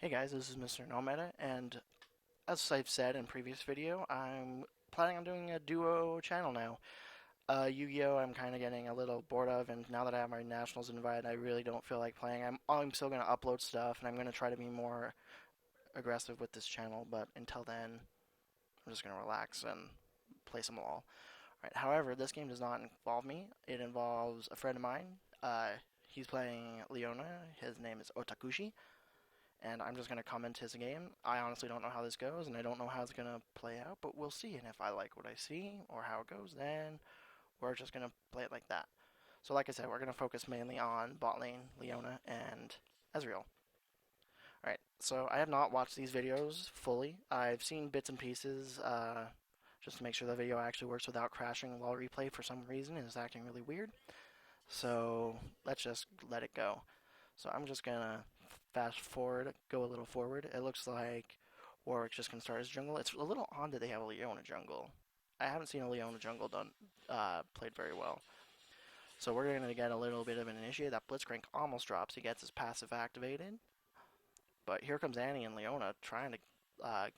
Hey guys, this is Mr. Nometa, and as I've said in previous video, I'm planning on doing a duo channel now. Yu-Gi-Oh! I'm kind of getting a little bored of, and now that I have my nationals invited, I really don't feel like playing. I'm still going to upload stuff, and I'm going to try to be more aggressive with this channel, but until then, I'm just going to relax and play some LoL. Right. However, this game does not involve me. It involves a friend of mine. He's playing Leona. His name is Otakushi, and I'm just going to comment his game. I honestly don't know how this goes, and I don't know how it's going to play out, but we'll see. And if I like what I see or how it goes, then we're just going to play it like that. So, like I said, we're going to focus mainly on bot lane, Leona, and Ezreal. Alright, so I have not watched these videos fully. I've seen bits and pieces just to make sure the video actually works without crashing while replay for some reason. It's acting really weird. So, let's just let it go. So I'm just gonna fast forward, go a little forward. It looks like Warwick's just gonna start his jungle. It's a little odd that they have a Leona jungle. I haven't seen a Leona jungle done played very well. So we're gonna get a little bit of an initiate. That Blitzcrank almost drops. He gets his passive activated. But here comes Annie and Leona trying to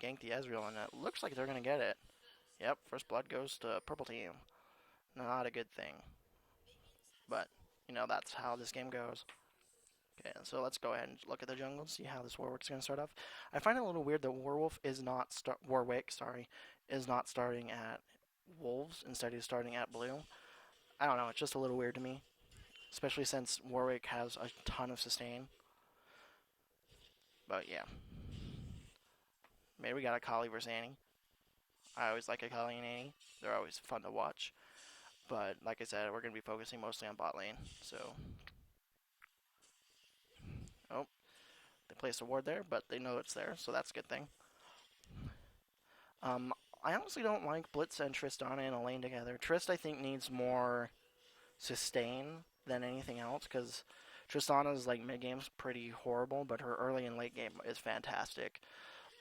gank the Ezreal, and it looks like they're gonna get it. Yep, first blood goes to purple team. Not a good thing, but that's how this game goes. Okay, so let's go ahead and look at the jungle and see how this Warwick's going to start off. I find it a little weird that Warwick, sorry, is not starting at Wolves instead he's starting at Blue. I don't know, it's just a little weird to me, especially since Warwick has a ton of sustain. But yeah, maybe we got a Kali versus Annie. I always like a Kali and Annie. They're always fun to watch. But like I said, we're going to be focusing mostly on bot lane. So, oh, they placed a ward there, but they know it's there, so that's a good thing. Um, I honestly don't like Blitz and Tristana in a lane together. Trist, I think, needs more sustain than anything else because Tristana's like mid game's pretty horrible, but her early and late game is fantastic.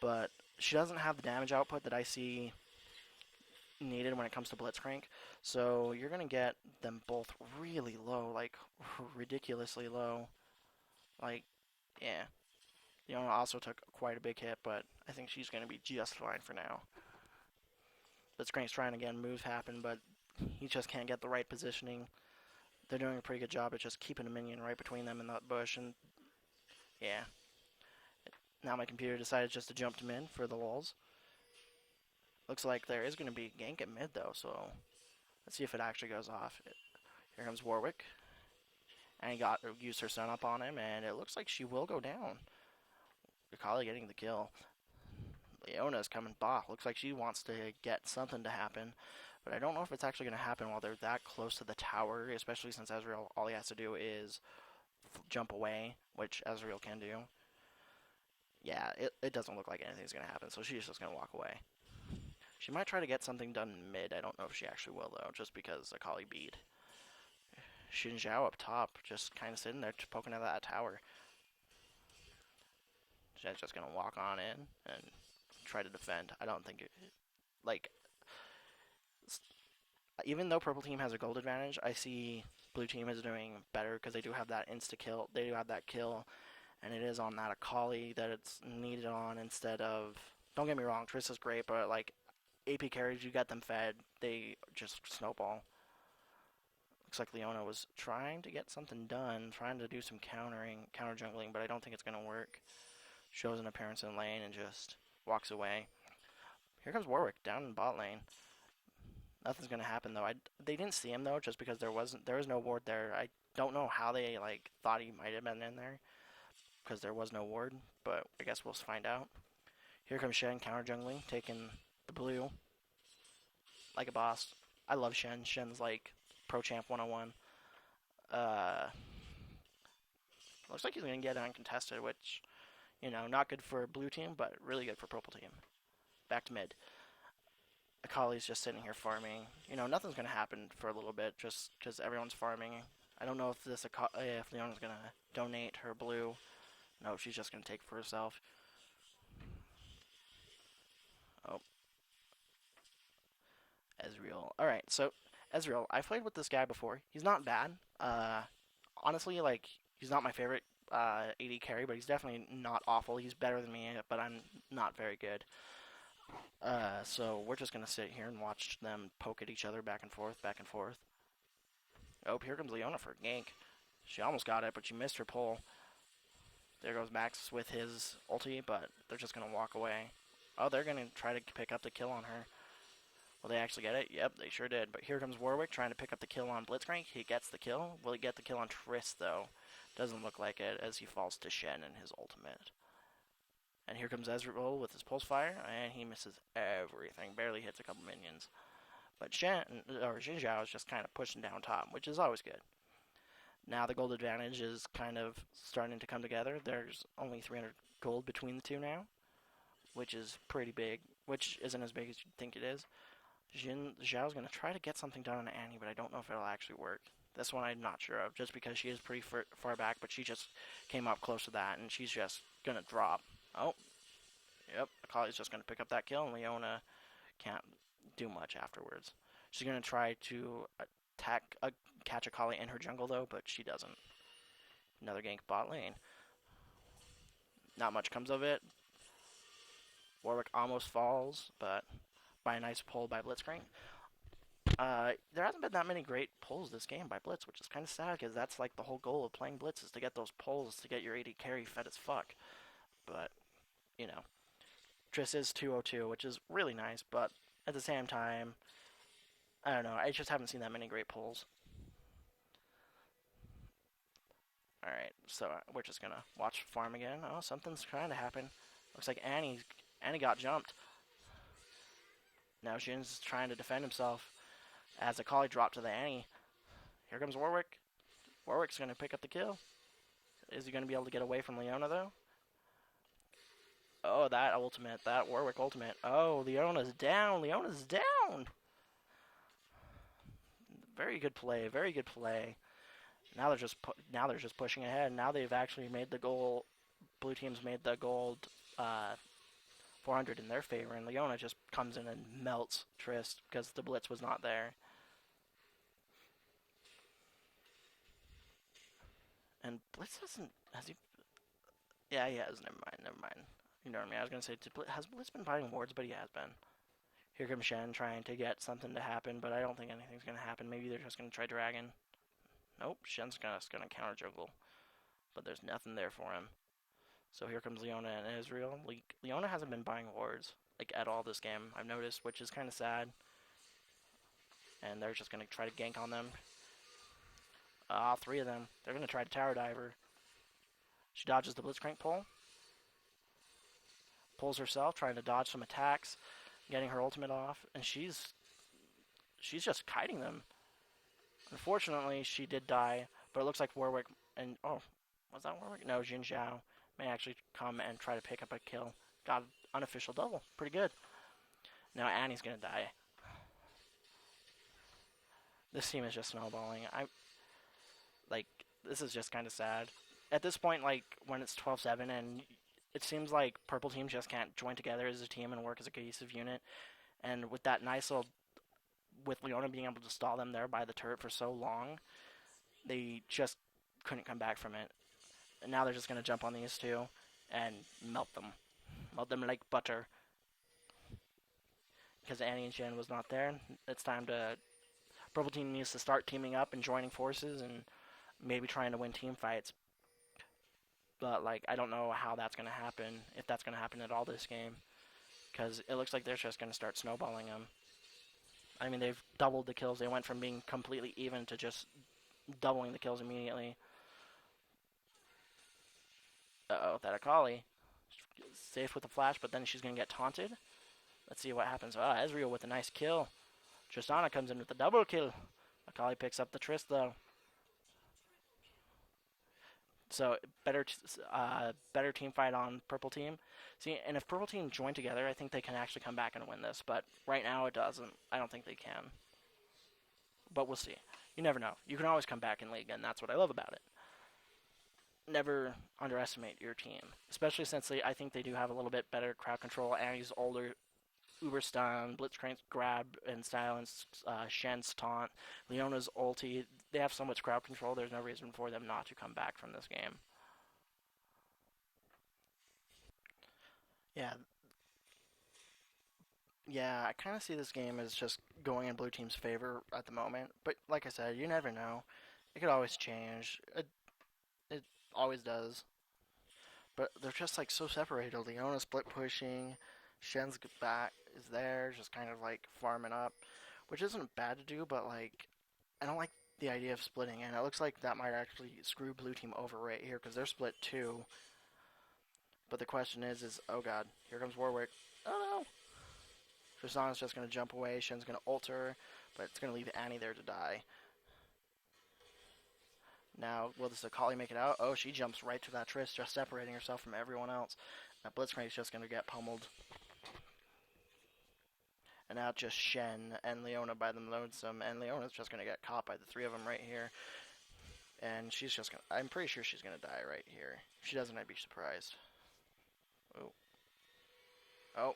But she doesn't have the damage output that I see needed when it comes to Blitzcrank. So you're gonna get them both really low, like ridiculously low. Like, yeah. Yona also took quite a big hit, but I think she's gonna be just fine for now. Blitzcrank's trying to get moves happen, but he just can't get the right positioning. They're doing a pretty good job at just keeping a minion right between them and that bush, and yeah. Now my computer decided just to jump to mid for the lulls. Looks like there is going to be a gank at mid though, so let's see if it actually goes off. Here comes Warwick, and he got used her stun up on him, and it looks like she will go down. Akali getting the kill. Leona's coming back. Looks like she wants to get something to happen, but I don't know if it's actually going to happen while they're that close to the tower, especially since Ezreal, all he has to do is jump away, which Ezreal can do. Yeah, it doesn't look like anything's going to happen, so she's just going to walk away. She might try to get something done mid. I don't know if she actually will, though, just because Akali beat. Xin Zhao up top, just kind of sitting there poking at that tower. She's just going to walk on in and try to defend. I don't think like, even though purple team has a gold advantage, I see blue team is doing better because they do have that insta kill. They do have that kill, and it is on that Akali that it's needed on instead of. Don't get me wrong, Triss is great, but like AP carries, you got them fed, they just snowball. Looks like Leona was trying to get something done, trying to do some counter jungling, but I don't think it's gonna work. Shows an appearance in lane and just walks away. Here comes Warwick down in bot lane. Nothing's gonna happen though. They didn't see him though, just because there was no ward there. I don't know how they like thought he might have been in there because there was no ward, but I guess we'll find out. Here comes Shen counter jungling, taking the blue like a boss. I love Shen. Shen's like pro champ 101. Uh, looks like he's gonna get uncontested, which not good for blue team, but really good for purple team. Back to mid. Akali's just sitting here farming. Nothing's gonna happen for a little bit, just because everyone's farming. I don't know if Leona's gonna donate her blue. No, she's just gonna take it for herself. Oh, Ezreal. All right, so Ezreal, I've played with this guy before. He's not bad. Honestly, like he's not my favorite AD carry, but he's definitely not awful. He's better than me, but I'm not very good. So we're just gonna sit here and watch them poke at each other back and forth, back and forth. Oh, here comes Leona for a gank. She almost got it, but she missed her pull. There goes Max with his ulti, but they're just gonna walk away. Oh, they're gonna try to pick up the kill on her. Will they actually get it? Yep, they sure did. But here comes Warwick trying to pick up the kill on Blitzcrank. He gets the kill. Will he get the kill on Triss, though? Doesn't look like it, as he falls to Shen in his ultimate. And here comes Ezreal with his pulse fire, and he misses everything. Barely hits a couple minions. But Xin Zhao is just kind of pushing down top, which is always good. Now the gold advantage is kind of starting to come together. There's only 300 gold between the two now, which is pretty big, which isn't as big as you'd think it is. Xin Zhao's going to try to get something done on Annie, but I don't know if it'll actually work. This one I'm not sure of, just because she is pretty far back, but she just came up close to that, and she's just going to drop. Oh, yep, Akali's just going to pick up that kill, and Leona can't do much afterwards. She's going to try to catch Akali in her jungle, though, but she doesn't. Another gank bot lane. Not much comes of it. Warwick almost falls, but by a nice pull by Blitzcrank. There hasn't been that many great pulls this game by Blitz, which is kind of sad because that's like the whole goal of playing Blitz is to get those pulls to get your AD carry fed as fuck. But, you know, Triss is 202, which is really nice, but at the same time, I don't know, I just haven't seen that many great pulls. Alright, so we're just gonna watch farm again. Oh, something's trying to happen. Looks like Annie got jumped. Now Jin's trying to defend himself as Akali dropped to the Annie. Here comes Warwick. Warwick's gonna pick up the kill. Is he gonna be able to get away from Leona though? Oh, that ultimate, that Warwick ultimate. Oh, Leona's down. Leona's down. Very good play. Very good play. Now they're just pushing ahead. Now they've actually made the goal. Blue team's made the gold 400 in their favor, and Leona just comes in and melts Triss because the blitz was not there. And Blitz has he? Yeah, he has. Never mind. You know what I mean? I was gonna say, has Blitz been buying wards? But he has been. Here comes Shen trying to get something to happen, but I don't think anything's gonna happen. Maybe they're just gonna try Dragon. Nope, Shen's gonna counter jungle, but there's nothing there for him. So here comes Leona and Israel. Leona hasn't been buying wards like at all this game, I've noticed, which is kind of sad. And they're just gonna try to gank on them. Three of them. They're gonna try to tower dive her. She dodges the Blitzcrank pull. Pulls herself, trying to dodge some attacks, getting her ultimate off, and she's just kiting them. Unfortunately, she did die, but it looks like Warwick and was that Warwick? No, Xin Zhao may actually come and try to pick up a kill. Got an unofficial double. Pretty good. Now Annie's gonna die. This team is just snowballing. This is just kind of sad. At this point, like, when it's 12-7 and it seems like purple teams just can't join together as a team and work as a cohesive unit. And with that nice little, with Leona being able to stall them there by the turret for so long, they just couldn't come back from it. And now they're just going to jump on these two and melt them. Melt them like butter. Because Annie and Shen was not there, it's time to... Purple team needs to start teaming up and joining forces and maybe trying to win team fights. But, like, I don't know how that's going to happen, if that's going to happen at all this game. Because it looks like they're just going to start snowballing them. I mean, they've doubled the kills. They went from being completely even to just doubling the kills immediately. Uh-oh, that Akali. Safe with the flash, but then she's going to get taunted. Let's see what happens. Ezreal with a nice kill. Tristana comes in with the double kill. Akali picks up the Triss, though. So, better team fight on purple team. See, and if purple team join together, I think they can actually come back and win this. But right now, it doesn't. I don't think they can. But we'll see. You never know. You can always come back in League, and that's what I love about it. Never underestimate your team. Especially since I think they do have a little bit better crowd control. Annie's older, uber stun, Blitzcrank's grab and silence, Shen's taunt, Leona's ulti. They have so much crowd control, there's no reason for them not to come back from this game. Yeah, yeah, I kind of see this game as just going in blue team's favor at the moment. But like I said, you never know. It could always change. It always does. But they're just like so separated. Leona split pushing, Shen's back is there, just kind of like farming up, which isn't bad to do. But like, I don't like the idea of splitting, and it looks like that might actually screw blue team over right here because they're split too. But the question is oh god, here comes Warwick. Oh no! Tristana's just gonna jump away. Shen's gonna ult her, but it's gonna leave Annie there to die. Now, will this Akali make it out? Oh, she jumps right to that Triss, just separating herself from everyone else. That Blitzcrank's just gonna get pummeled. And now just Shen and Leona by them lonesome, and Leona's just gonna get caught by the three of them right here. And she's just gonna, I'm pretty sure she's gonna die right here. If she doesn't, I'd be surprised. Oh, oh,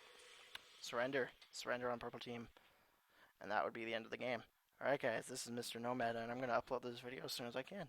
surrender. Surrender on purple team. And that would be the end of the game. Alright guys, this is Mr. Nomad, and I'm gonna upload this video as soon as I can.